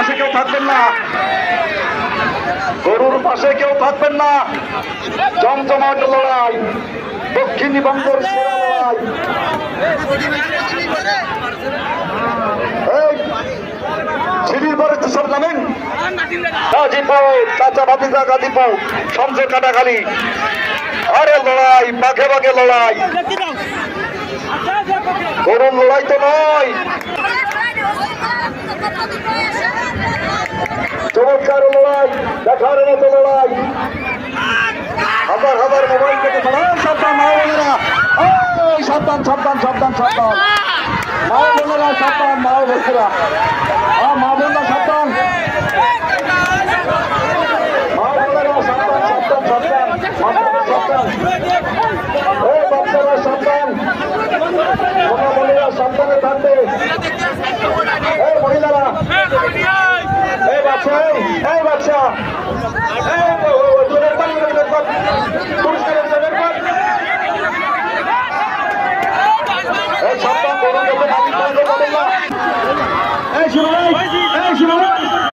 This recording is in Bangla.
পাশে কেউ থাকবেন না, গরুর পাশে কেউ থাকবেন না। জমজমাট লড়াই, দক্ষিণী বঙ্গের সেরা লড়াই। সিঁড়ির পরে সব নামেন, গাজীপুর চাচা ভাতিজা, গাজীপুর সংযোগ কাটাখালি। আরে লড়াই, বাঘে বাঘে লড়াই, গরুর লড়াই তো নয়। চমৎকার লড়াই, দেখার মতো লড়াই। হাজার হাজার মোবাইল থেকে সাবধান মা বোনেরা, সাবধান সাবধান সাবধান সাবধান মা বোনেরা, সাবধান মা বোনেরা, মা বোনেরা সাবধান, মা বোনেরা সাবধান সাবধান সাবধান সাবধান, এই বাচ্চারা সাবধান, মা বোনেরা সাবধানে থাকবে। এই মহিলারা, এই বাচ্চা, এই বাচ্চা, সাবধান,